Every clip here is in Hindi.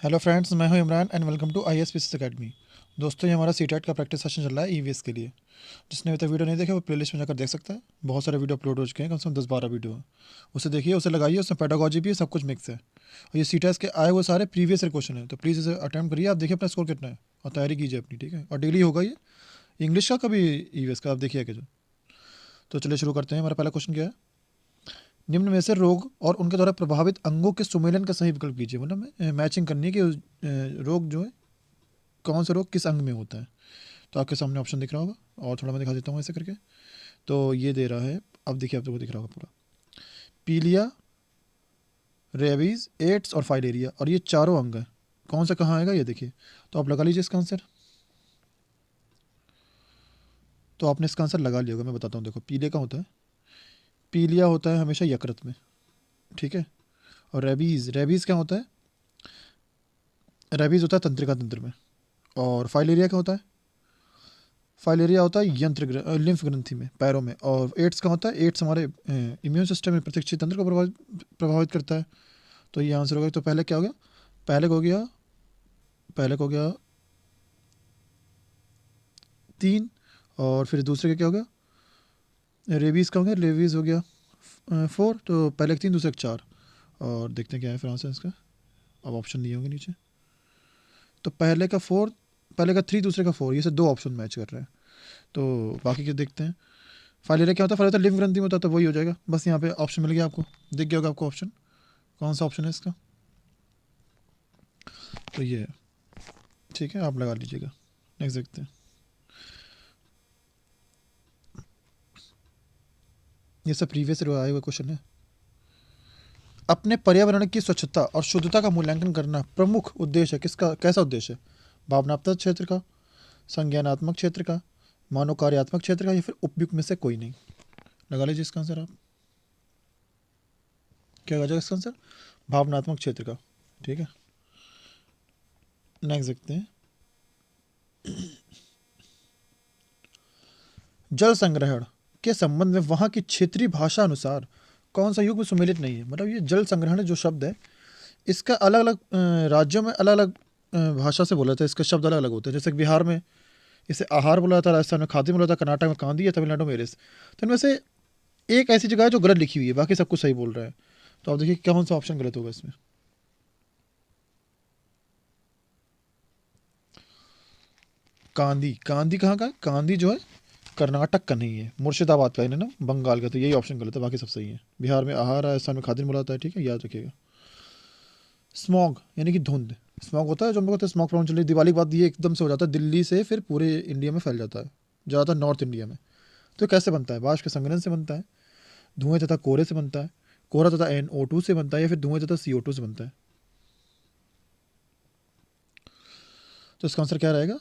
हेलो फ्रेंड्स, मैं हूं Imran and welcome to I S P academy. दोस्तों, ये हमारा सीटेट का प्रैक्टिस सेशन चल रहा है ईवीएस के लिए। जिसने अभी तक वीडियो नहीं देखे वो प्लेलिस्ट में जाकर देख सकता है। बहुत सारे वीडियो अपलोड हो चुके हैं, कम से कम 10-12 वीडियो है। उसे देखिए, उसे लगाइए, उसमें पेडागोजी भी है, सब कुछ मिक्स है। और ये सीटेट के आए हुए सारे प्रीवियस ईयर क्वेश्चन है, तो प्लीज़ इसे अटैम्प्ट करिए। आप देखिए अपना स्कोर कितना है और तैयारी कीजिए अपनी, ठीक है। और डेली होगा ये इंग्लिश का, कभी ईवीएस का, आप देखिए आगे जो। तो चलिए शुरू करते हैं। हमारा पहला क्वेश्चन क्या है? निम्न में से रोग और उनके द्वारा प्रभावित अंगों के सुमेलन का सही विकल्प कीजिए। मतलब मैचिंग करनी है कि रोग जो है, कौन सा रोग किस अंग में होता है। तो आपके सामने ऑप्शन दिख रहा होगा, और थोड़ा मैं दिखा देता हूँ ऐसे करके। तो ये दे रहा है, अब देखिए, आप लोगों को दिख रहा होगा पूरा। पीलिया, रेबीज, एड्स और फाइलेरिया, और ये चारों अंग हैं। कौन सा कहाँ आएगा ये देखिए। तो आप लगा लीजिए इसका आंसर। तो आपने इसका आंसर लगा लिया होगा, मैं बताता हूँ। देखो, पीलिया का होता है, पीलिया होता है हमेशा यकृत में, ठीक है। और रेबीज, रेबीज क्या होता है? रेबीज होता है तंत्रिका तंत्र में। और फाइलेरिया क्या होता है? फाइलेरिया होता है लिम्फ ग्रंथि में, पैरों में। और एड्स का होता है, एड्स हमारे इम्यून सिस्टम में, प्रतिरक्षी तंत्र को प्रभावित करता है। तो ये आंसर होगा। तो पहले क्या हो गया? पहले को हो गया, पहले को हो गया 3। और फिर दूसरे का क्या हो गया? रेबीज़ का हो गया, रेबीज़ हो गया 4। तो पहले का 3, दूसरे का 4। और देखते हैं क्या है फिर आंसर इसका। अब ऑप्शन दिए होंगे नीचे। तो पहले का 4, पहले का 3, दूसरे का 4, ये से 2 ऑप्शन मैच कर रहे हैं। तो बाकी के देखते हैं। फाइलेरिया क्या होता है? फाइलेरिया लिम्फ ग्रंथि में होता है, तो वही हो जाएगा। बस यहाँ पे ऑप्शन मिल गया आपको, दिख गया होगा आपको ऑप्शन। कौन सा ऑप्शन है इसका? तो ये है, ठीक है, आप लगा लीजिएगा। नेक्स्ट देखते हैं। ये सब प्रीवियस आए हुए क्वेश्चन है। अपने पर्यावरण की स्वच्छता और शुद्धता का मूल्यांकन करना प्रमुख उद्देश्य है किसका? कैसा उद्देश्य है? भावनात्मक क्षेत्र का, संज्ञानात्मक क्षेत्र का, मानवकार्यात्मक क्षेत्र का, या फिर उपयुक्त में से कोई नहीं। लगा लीजिए इसका आंसर आप। क्या हो जाएगा इसका आंसर? भावनात्मक क्षेत्र का, ठीक है। नेक्स्ट देखते हैं। जल संग्रहण के संबंध में वहाँ की क्षेत्रीय भाषा अनुसार कौन सा युग में सुमेलित नहीं है? मतलब ये जल संग्रहण जो शब्द है, इसका अलग अलग राज्यों में अलग अलग भाषा से बोला जाता है। इसके शब्द अलग अलग होते हैं। जैसे कि बिहार में इसे आहार बोला जाता है, राजस्थान में खाद्य बोला जाता है, कर्नाटक में कांदी है, तमिलनाडु में एरिस। तो इनमें से एक ऐसी जगह है जो गलत लिखी हुई है, बाकी सब कुछ सही बोल रहा है। तो आप देखिए कौन सा ऑप्शन गलत होगा इसमें। कांदी, कांदी कहाँ का है? कांदी जो है कर्नाटक का नहीं है, मुर्शिदाबाद का है ना, बंगाल का। तो यही ऑप्शन गलत है, बाकी सब सही है। बिहार में आहार, राजस्थान में खाद्य बोला जाता है, ठीक है, याद रखिएगा। स्मॉग यानी कि धुंध, स्मॉग होता है जो हम लोग कहते हैं स्मॉग प्रॉब्लम चल रही है दिवाली के बाद, ये एकदम से हो जाता है दिल्ली से, फिर पूरे इंडिया में फैल जाता है, ज़्यादातर नॉर्थ इंडिया में। तो कैसे बनता है? बाष्प के संघनन से बनता है, धुएं तथा कोहरे से बनता है, कोहरा तथा NO2 से बनता है, या फिर धुएं तथा CO2 से बनता है। तो इसका आंसर क्या रहेगा?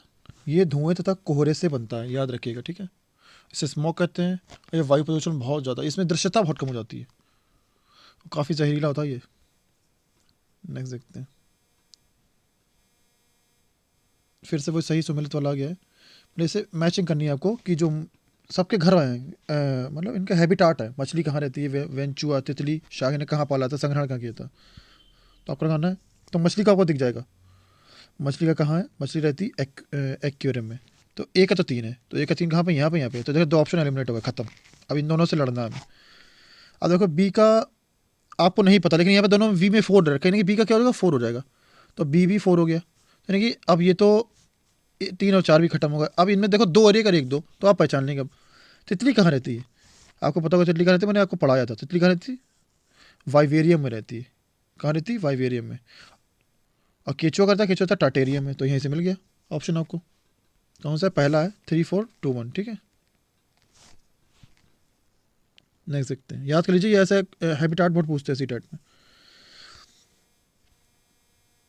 ये धुएं तथा कोहरे से बनता है, याद रखिएगा, ठीक है। इसे स्मोक कहते हैं। और ये वायु प्रदूषण बहुत ज़्यादा, इसमें दृश्यता बहुत कम हो जाती है, काफ़ी जहरीला होता है ये। नेक्स्ट देखते हैं। फिर से वो सही सुमेलित वाला आ गया है। मतलब इसे मैचिंग करनी है आपको कि जो सबके घर आए हैं, मतलब इनका हैबिटाट है। मछली कहाँ रहती है? वेंचुआ, तितली, शाह ने कहाँ पाला था, संग्रहण कहाँ किया था। तो आपका कहना है, तो मछली का आपको दिख जाएगा। मछली का कहाँ है? मछली रहती एक्वेरियम में। तो एक है तो 3 है, तो एक है 3 कहाँ पे? यहाँ पे, यहाँ पे। तो देखो 2 ऑप्शन एलिमिनेट हो गए, खत्म। अब इन दोनों से लड़ना है हमें। अब देखो बी का आपको नहीं पता, लेकिन यहाँ पे दोनों वी में 4 है, कहीं ना बी का क्या हो जाएगा? 4 हो जाएगा। तो बी भी 4 हो गया, यानी कि अब ये तो 3 और 4 भी खत्म हो गए। अब इनमें देखो 2 और 1 और 1 2, तो आप पहचान लेंगे अब। तितली कहाँ रहती है? आपको पता होगा तितली कहाँ रहती है, मैंने आपको पढ़ाया था। तितली कहाँ रहती है? वाइवेरियम में रहती है। कहाँ रहती है? वाइवेरियम में। और केचुआ करता है, केचुआ था टाटेरियम में। तो यहीं से मिल गया ऑप्शन आपको। कौन सा? पहला है 3 4 2 1, ठीक है। नेक्स्ट देखते हैं। याद कर लीजिए, ये ऐसा हैबिटाट बहुत पूछते हैं सी टेट में।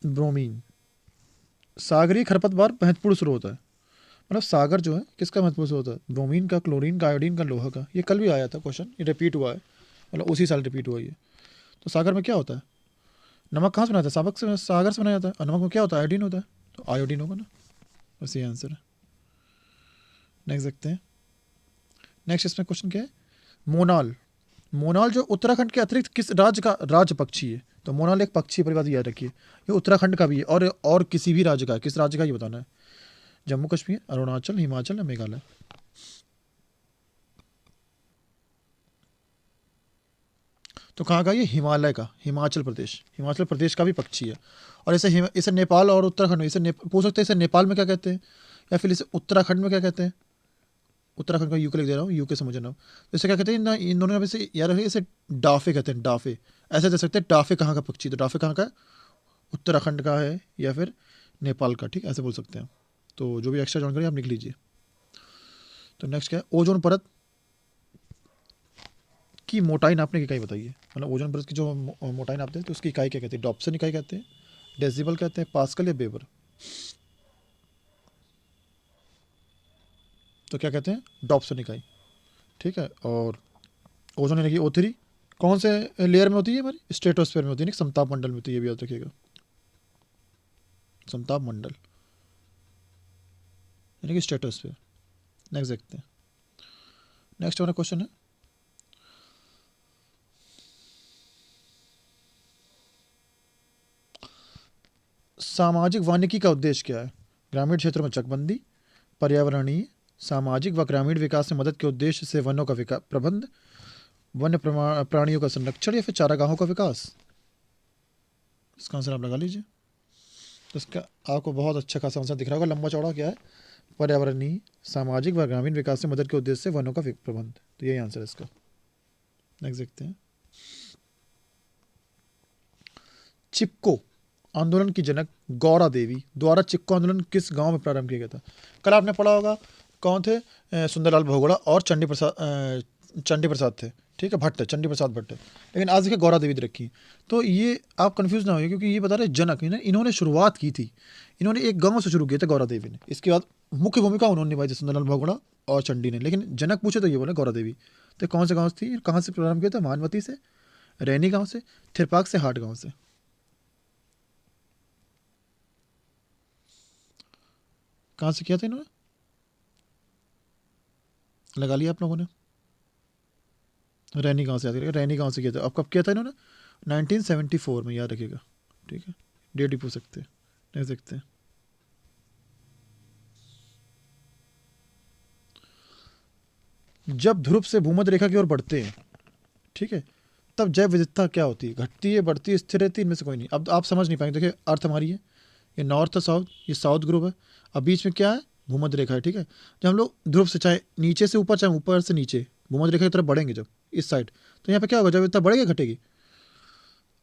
ब्रोमीन, सागरीय खरपतवार महत्वपूर्ण स्रोत है। मतलब सागर जो है किसका महत्वपूर्ण स्रोत है? ब्रोमीन का, क्लोरीन का, आयोडीन का, लोहा का। ये कल भी आया था क्वेश्चन, ये रिपीट हुआ है, मतलब उसी साल रिपीट हुआ ये। तो सागर में क्या होता है? नमक कहाँ से बनाया था? साबक से, सागर से बनाया था। और नमक में क्या होता है? आयोडीन होता है। तो आयोडीन होगा ना, बस ये आंसर है। नेक्स्ट देखते हैं। नेक्स्ट इसमें क्वेश्चन क्या है? मोनाल, मोनाल जो उत्तराखंड के अतिरिक्त किस राज्य का राज्य पक्षी है? तो मोनाल एक पक्षी परिवार याद रखिए। ये उत्तराखंड का भी है और किसी भी राज्य का है। किस राज्य का ये बताना है। जम्मू कश्मीर, अरुणाचल, हिमाचल या मेघालय। तो कहाँ का ये, हिमालय का, हिमाचल प्रदेश। हिमाचल प्रदेश का भी पक्षी है। और इसे नेपाल और उत्तराखंड में पूछ सकते हैं इसे नेपाल में क्या कहते हैं, या फिर इसे उत्तराखंड में क्या कहते हैं। उत्तराखंड का यूके लिख दे रहा हूँ, यूके समझ रहा हूँ। तो इसे क्या कहते हैं ना, इन दोनों में से यार इसे डाफे कहते हैं, डाफे। ऐसे दे सकते हैं डाफे कहाँ का पक्षी, तो डाफे कहाँ का है, उत्तराखंड का है या फिर नेपाल का, ठीक, ऐसे बोल सकते हैं। तो जो भी एक्स्ट्रा जानकारी आप लिख लीजिए। तो नेक्स्ट क्या है, ओजोन परत की मोटाई नापने की इकाई बताइए। मतलब ओजोन परत की जो मोटाई नापते हैं तो उसकी इकाई क्या कहते हैं, डॉप्सन इकाई कहते हैं, डेसिबल कहते हैं, पास्कल या बेबर। तो क्या कहते हैं, डॉप्सन इकाई, ठीक है। और ओजोन यानी कि O3 कौन से लेयर में होती है हमारी, स्ट्रेटोस्फीयर में होती है, समताप मंडल में होती है, ये भी याद रखिएगा, समताप मंडल यानी कि स्ट्रेटोस्फीयर। नेक्स्ट देखते हैं। नेक्स्ट हमारा क्वेश्चन है, सामाजिक वानिकी का उद्देश्य क्या है। ग्रामीण क्षेत्रों में चकबंदी, पर्यावरणीय, सामाजिक व ग्रामीण विकास में मदद के उद्देश्य से वनों का प्रबंध, वन्य प्राणियों का संरक्षण या फिर चारागाहों का विकास। इसका आंसर आप लगा लीजिए। तो इसका आपको बहुत अच्छा खासा आंसर दिख रहा होगा, लंबा चौड़ा क्या है, पर्यावरणीय, सामाजिक व ग्रामीण विकास में मदद के उद्देश्य से वनों का प्रबंध। तो यही आंसर है इसका। नेक्स्ट देखते हैं, चिपको आंदोलन की जनक गौरा देवी द्वारा चिपको आंदोलन किस गांव में प्रारंभ किया गया था। कल आपने पढ़ा होगा, कौन थे, सुंदरलाल बहुगुणा और चंडी प्रसाद थे, ठीक है, भट्ट, चंडी प्रसाद भट्ट। लेकिन आज देखिए गौरा देवी दे रखी है। तो ये आप कंफ्यूज ना होइए, क्योंकि ये बता रहे जनक इन्होंने शुरुआत की थी, इन्होंने एक गांव से शुरू किया था गौरा देवी ने। इसके बाद मुख्य भूमिका उन्होंने निभाई थी सुंदरलाल बहुगुणा और चंडी ने, लेकिन जनक पूछे तो ये बोले गौरा देवी। तो कौन से गाँव थी, कहाँ से प्रारंभ किया था, मानवती से, रैनी गाँव से, थिरपाक से, हाट गाँव से। कहाँ से किया था इन्होंने, लगा लिया आप लोगों ने। रैनी गांव से याद करिएगा, रैनी गांव से किया था। अब कब किया था इन्होंने, 1974 में, याद रखिएगा, ठीक है। डेट ही पूछ सकते हैं। नहीं सकते हैं। जब ध्रुव से भूमध्य रेखा की ओर बढ़ते हैं, ठीक है, तब जैव विविधता क्या होती है, घटती है, बढ़ती है, स्थिर रहती है, इनमें से कोई नहीं। अब आप समझ नहीं पाएंगे। देखिए अर्थ हमारी है, ये नॉर्थ है, साउथ, ये साउथ ध्रुव है। अब बीच में क्या है, भूमध्य रेखा है, ठीक है। जब हम लोग ध्रुव से चाहे नीचे से ऊपर चाहे ऊपर से नीचे भूमध्य रेखा की तरफ बढ़ेंगे जब इस साइड, तो यहाँ पे क्या होगा, जब इतना बढ़ेगी घटेगी।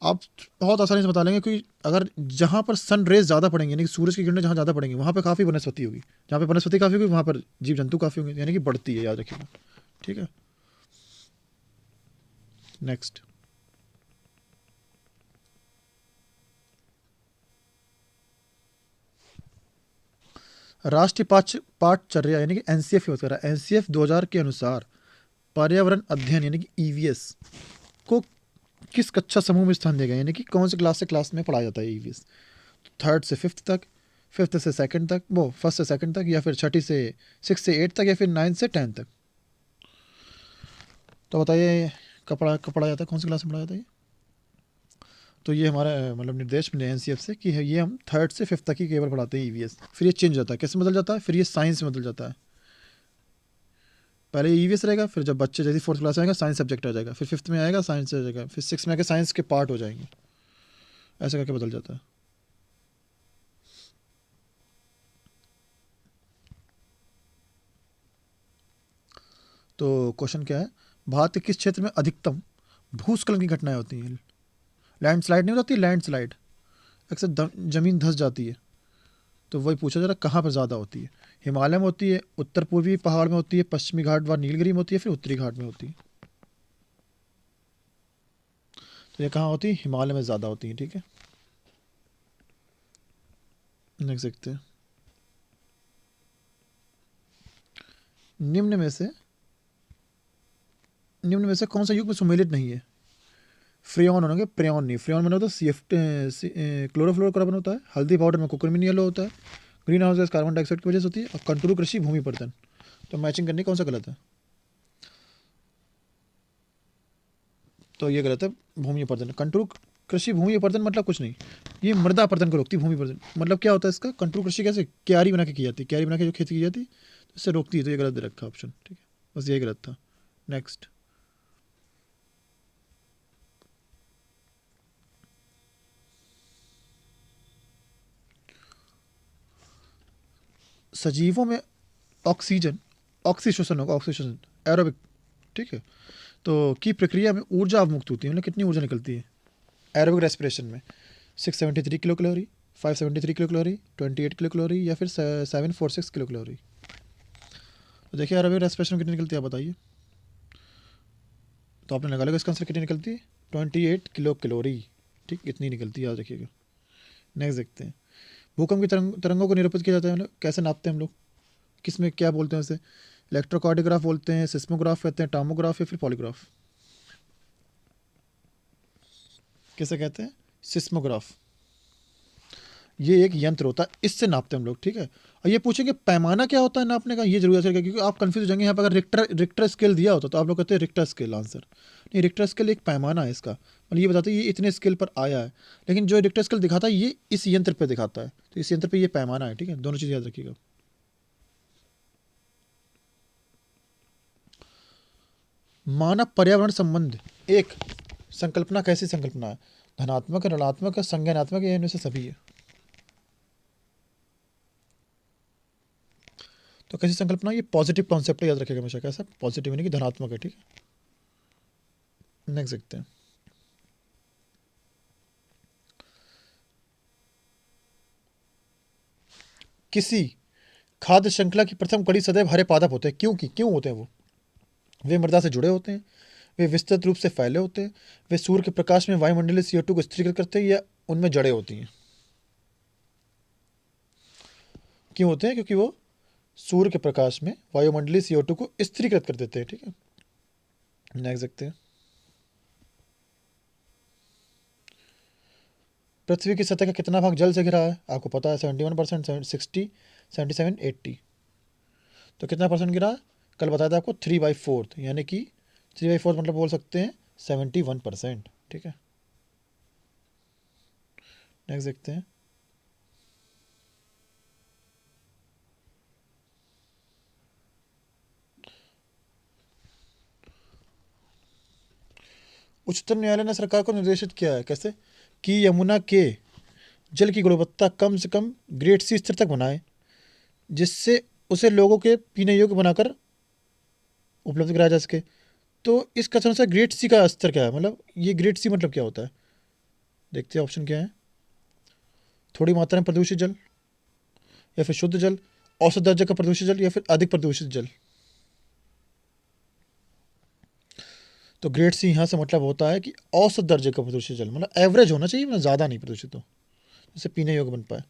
आप बहुत आसानी से बता लेंगे, क्योंकि अगर जहाँ पर सन रेज ज़्यादा पड़ेंगे, यानी कि सूरज की किरणें जहाँ ज़्यादा पड़ेंगी, वहाँ पे काफ़ी वनस्पति होगी। जहाँ पे वनस्पति काफ़ी होगी वहाँ पर जीव जंतु काफ़ी होंगे, यानी कि बढ़ती है, याद रखिएगा, ठीक है। नेक्स्ट, राष्ट्रीय पाठचर्या यानी कि एनसीएफ यूज करा, एनसीएफ 2000 के अनुसार पर्यावरण अध्ययन यानी कि ईवीएस को किस कक्षा समूह में स्थान दिया गया, यानी कि कौन से क्लास से क्लास में पढ़ाया जाता है ईवीएस। थर्ड से फिफ्थ तक, फिफ्थ से सेकंड तक, वो फर्स्ट से सेकंड तक, या फिर छठी से सिक्स से एट तक, या फिर नाइन्थ से 10th तक। तो बताइए कब पढ़ा जाता है, कौन सी क्लास में पढ़ा जाता है ये। तो ये हमारा मतलब निर्देश मिले एनसीएफ से कि ये हम थर्ड से फिफ्थ तक ही केवल पढ़ाते हैं ईवीएस। फिर ये चेंज हो जाता है, कैसे बदल जाता है, फिर ये साइंस में बदल जाता है। पहले ईवीएस रहेगा, फिर जब बच्चे जैसे फोर्थ क्लास में आएगा साइंस सब्जेक्ट आ जाएगा, फिर फिफ्थ में आएगा साइंस आ जाएगा, फिर सिक्स में आके साइंस के पार्ट हो जाएंगे, ऐसे करके बदल जाता है। तो क्वेश्चन क्या है, भारत के किस क्षेत्र में अधिकतम भूस्खलन की घटनाएं होती हैं। लैंडस्लाइड नहीं होती, लैंडस्लाइड अक्सर जमीन धंस जाती है, तो वही पूछा जा रहा कहाँ पर ज़्यादा होती है। हिमालय में होती है, उत्तर पूर्वी पहाड़ में होती है, पश्चिमी घाट व नीलगिरी में होती है, फिर उत्तरी घाट में होती है। तो ये कहाँ होती है, हिमालय में ज़्यादा होती है, ठीक है। नेक्स्ट देखते हैं, निम्न में से कौन सा युग्म सुमेलित नहीं है। फ्रेऑन होंगे, प्रेऑन नहीं। फ्रेऑन बना होता है CF क्लोरोफ्लोरोकार्बन होता है, हल्दी पाउडर में कुकुरमिन येलो होता है, green house gas carbon dioxide की वजह से होती है, और कंटूर कृषि भूमि पर्तन। तो मैचिंग करने कौन सा गलत है, तो ये गलत है, भूमि पर्तन। कंटूर कृषि भूमि अपर्दन मतलब कुछ नहीं, ये मृदा अपर्दन को रोकती है। भूमि अपर्दन मतलब क्या होता है इसका? कंट्रोल कृषि कैसे? क्यारी बना के की जाती है, क्यारी बना के जो खेती की जाती है तो इससे रोकती है। तो ये गलत दे रखा ऑप्शन, ठीक है, बस ये गलत था। नेक्स्ट, सजीवों में ऑक्सीजन, ऑक्सीश्वसन होगा, ऑक्सीश्वसन एरोबिक, ठीक है, तो की प्रक्रिया में ऊर्जा अवमुक्त होती है, मतलब कितनी ऊर्जा निकलती है एरोबिक रेस्पिरेशन में? 673 kilo calorie, 573 kilo calorie, 28 kilo calorie, या फिर 746 किलो कैलोरी? तो देखिए एरोबिक रेस्पिरेशन कितनी निकलती है आप बताइए। तो आपने लगा लो इसका आंसर कितनी निकलती है? 28 किलो कैलोरी, ठीक, इतनी निकलती है, याद रखिएगा। नेक्स्ट देखते हैं, भूकंप की तरंगों को निरूपित किया जाता है, मतलब कैसे नापते हैं हम लोग? किस में क्या बोलते हैं उसे? इलेक्ट्रोकार्डियोग्राफ बोलते हैं, सिस्मोग्राफ कहते हैं, टॉमोग्राफ या फिर पॉलीग्राफ? कैसे कहते हैं? सिस्मोग्राफ। ये एक यंत्र होता है, इससे नापते हैं हम लोग, ठीक है। और ये पूछेंगे पैमाना क्या होता है नापने का, ये जरूर याद रखिएगा, क्योंकि आप कंफ्यूज हो जाएंगे। यहाँ पर अगर रिक्टर स्केल दिया होता तो आप लोग कहते हैं रिक्टर स्केल आंसर। नहीं, रिक्टर स्केल एक पैमाना है इसका, मतलब ये बताते हैं ये इतने स्केल पर आया है। लेकिन जो रिक्टर स्केल दिखाता है ये इस यंत्र पर दिखाता है, तो इस यंत्र पर ये पैमाना है, ठीक है। दोनों चीज़ याद रखिएगा। मानव पर्यावरण संबंध एक संकल्पना कैसी संकल्पना है? धनात्मक, ऋणात्मक, संज्ञानात्मक, या इनमें से सभी है? तो कैसी संकल्पना? ये पॉजिटिव कॉन्सेप्ट याद रखेगा हमेशा। कैसा? पॉजिटिव, यानी कि धनात्मक है, ठीक है। नेक्स्ट देखते हैं, किसी खाद्य श्रृंखला की प्रथम कड़ी सदैव हरे पादप होते हैं, क्योंकि क्यों होते हैं वो? वे मृदा से जुड़े होते हैं, वे विस्तृत रूप से फैले होते हैं, वे सूर्य के प्रकाश में वायुमंडलीय CO2 को स्थिरीकृत करते हैं, या उनमें जड़ें होती हैं? क्यों होते हैं? क्योंकि वो सूर्य के प्रकाश में वायुमंडलीय CO2 को स्थिरीकृत कर देते हैं, ठीक है। नेक्स्ट देखते हैं, पृथ्वी की सतह का कितना भाग जल से घिरा है? आपको पता है 71%, 60, 77, 80। तो कितना परसेंट गिरा है? कल बताया था आपको 3/4, यानी कि 3/4 मतलब बोल सकते हैं 71%, ठीक है। नेक्स्ट देखते हैं, उच्चतम न्यायालय ने सरकार को निर्देशित किया है, कैसे? कि यमुना के जल की गुणवत्ता कम से कम ग्रेड C स्तर तक बनाए, जिससे उसे लोगों के पीने योग्य बनाकर उपलब्ध कराया जा सके। तो इस कथन से ग्रेड C का स्तर क्या है, मतलब ये ग्रेड C मतलब क्या होता है? देखते हैं ऑप्शन क्या है। थोड़ी मात्रा में प्रदूषित जल, या फिर शुद्ध जल, औसत दर्जे का प्रदूषित जल, या फिर अधिक प्रदूषित जल? तो ग्रेड C यहाँ से मतलब होता है कि औसत दर्जे का प्रदूषित जल, मतलब एवरेज होना चाहिए, मतलब ज़्यादा नहीं प्रदूषित हो, जिससे पीने योग्य बन पाए।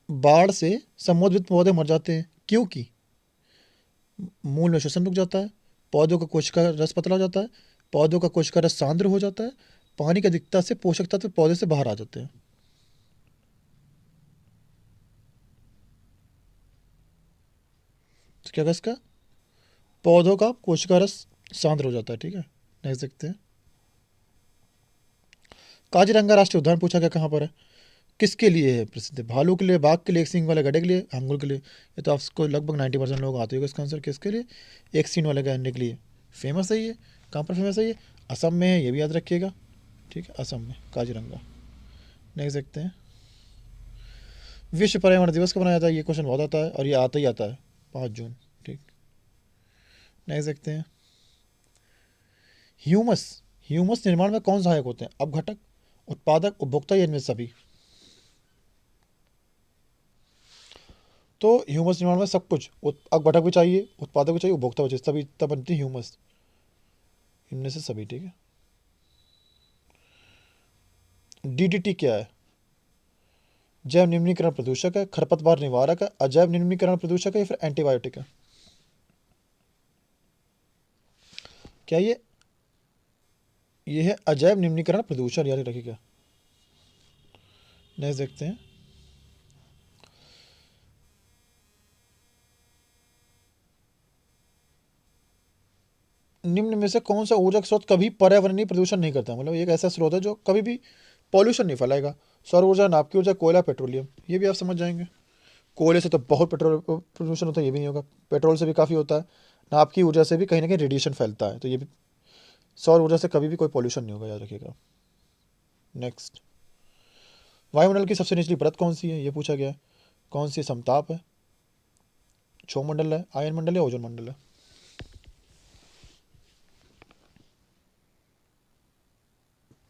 बाढ़ से समुद्रवित पौधे मर जाते हैं, क्योंकि मूल में श्वसन रुक जाता है, पौधों का कोशिका रस पतला हो जाता है, पौधों का कोशिका रस सांद्र हो जाता है, पानी की अधिकता से पोषक तत्व पौधे से बाहर आ जाते हैं। तो क्या होगा इसका? पौधों का कोशिका रस सांद्र हो जाता है, ठीक है। नेक्स्ट देखते हैं, काजीरंगा राष्ट्रीय उद्यान पूछा गया कहाँ पर है? किसके लिए है प्रसिद्ध है? भालू के लिए, बाघ के लिए, एक सींग वाले गड्ढे के लिए, हंगुर के लिए? ये तो आपको लगभग 90% लोग आते होंगे। इसका आंसर किसके लिए? एक सींग वाले गड्ढे के लिए। फेमस है ये, कहाँ पर फेमस है ये? असम में है, ये भी याद रखिएगा, ठीक है, असम में काजीरंगा। नेक्स्ट देखते हैं, विश्व पर्यावरण दिवस कब मनाया जाता है? ये क्वेश्चन बहुत आता है और ये आता ही आता है, 5 जून, ठीक। नेक्स्ट देखते हैं, ह्यूमस, ह्यूमस निर्माण में कौन सहायक होते हैं? अपघटक, उत्पादक, उपभोक्ता, या इनमें सभी? तो ह्यूमस निर्माण में सब कुछ, अपघटक भी चाहिए, उत्पादक भी चाहिए, उपभोक्ता भी चाहिए, तभी तब बनती है ह्यूमस, इनमें से सभी, ठीक है। DDT क्या है? जैव निम्नीकरण प्रदूषक है, खरपतवार निवारक है, अजैव निम्नीकरण प्रदूषक है, या फिर एंटीबायोटिक है? क्या ये है अजैव निम्नीकरण प्रदूषण, याद रखिएगा। नेक्स्ट देखते हैं, निम्न में से कौन सा ऊर्जा स्रोत कभी पर्यावरणीय प्रदूषण नहीं करता, मतलब एक ऐसा स्रोत है जो कभी भी पॉल्यूशन नहीं फैलाएगा। सौर ऊर्जा, नाभिक की ऊर्जा, कोयला, पेट्रोलियम, ये भी आप समझ जाएंगे। कोयले से तो बहुत पेट्रोल प्रदूषण होता है, ये भी नहीं होगा। पेट्रोल से भी काफ़ी होता है। नाभिक की ऊर्जा से भी कहीं ना कहीं रेडिएशन फैलता है, तो ये भी। सौर ऊर्जा से कभी भी कोई पॉल्यूशन नहीं होगा, याद रखिएगा। नेक्स्ट, वायुमंडल की सबसे निचली परत कौन सी है, ये पूछा गया है। कौन सी समताप है, क्षोभ मंडल है, आयन मंडल है, ओजोन मंडल है?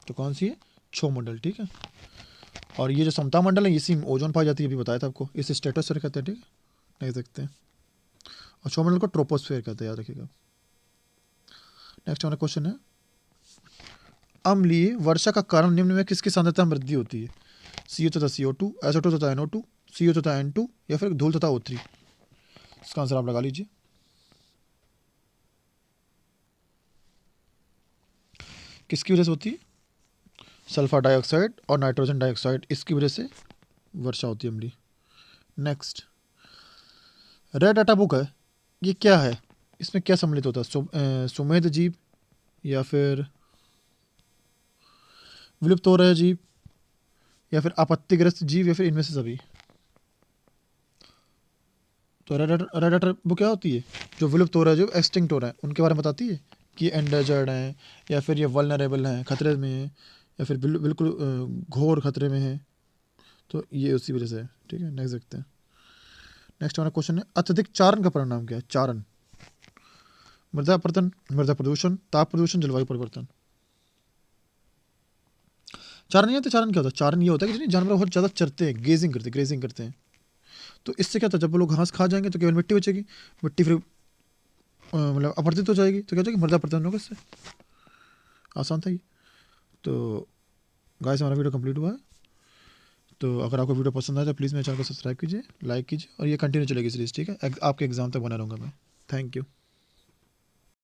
तो कौन सी है, क्षोभ मंडल, ठीक है। और ये जो समता मंडल है, इसी में ओजोन पाई जाती है, अभी बताया था आपको। इसे स्ट्रेटोस्फीयर कहते हैं, ठीक है, नहीं सकते हैं। और क्षोभ मंडल को ट्रोपोस्फीयर कहते हैं, याद रखिएगा। नेक्स्ट हमारा क्वेश्चन है, अम्लीय वर्षा का कारण निम्न में किसकी सांद्रता में वृद्धि होती है? CO तथा CO2, SO2 तथा NO2, CO तथा N2, या फिर धूल तथा O3? इसका आंसर आप लगा लीजिए। किसकी वजह से होती है? सल्फर डाइऑक्साइड और नाइट्रोजन डाइऑक्साइड, इसकी वजह से वर्षा होती है अम्लीय। नेक्स्ट, रेड डाटा बुक है, ये क्या है? इसमें क्या सम्मिलित होता है? सुमेध जीव, या फिर विलुप्त हो रहे जीव, या फिर आपत्तिग्रस्त जीव, या फिर इनमें से सभी? तो रेड डाटा बुक क्या होती है? जो विलुप्त हो रहे जो एक्सटिंक्ट हो रहे हैं उनके बारे में बताती है कि एंडेंजर्ड हैं, या फिर ये वल्नरेबल हैं, खतरे में हैं, या फिर बिल्कुल घोर खतरे में हैं। तो ये उसी वजह से है, ठीक है। नेक्स्ट देखते हैं। नेक्स्ट हमारा क्वेश्चन है, अत्यधिक चारण का परिणाम क्या है? चारण, मृदा अपरदन, मृदा प्रदूषण, ताप प्रदूषण, जलवायु परिवर्तन। चारण नहीं होता, चारण क्या होता है? चारण ये होता है कि जानवर बहुत ज़्यादा चरते हैं, ग्रेजिंग करते हैं। तो इससे क्या होता है, जब वो लोग घास खा जाएंगे तो केवल मिट्टी बचेगी, मिट्टी फिर मतलब अपरदित हो जाएगी, तो क्या हो जाएगी, मृदा अपरदन होगा इससे। आसान था ये। तो गाइस, हमारा वीडियो कंप्लीट हुआ है। तो अगर आपको वीडियो पसंद आए तो प्लीज़ मेरे चैनल को सब्सक्राइब कीजिए, लाइक कीजिए, और ये कंटिन्यू चलेगी सीरीज़, ठीक है। आपके एग्जाम तक बना रहूँगा मैं। Thank you.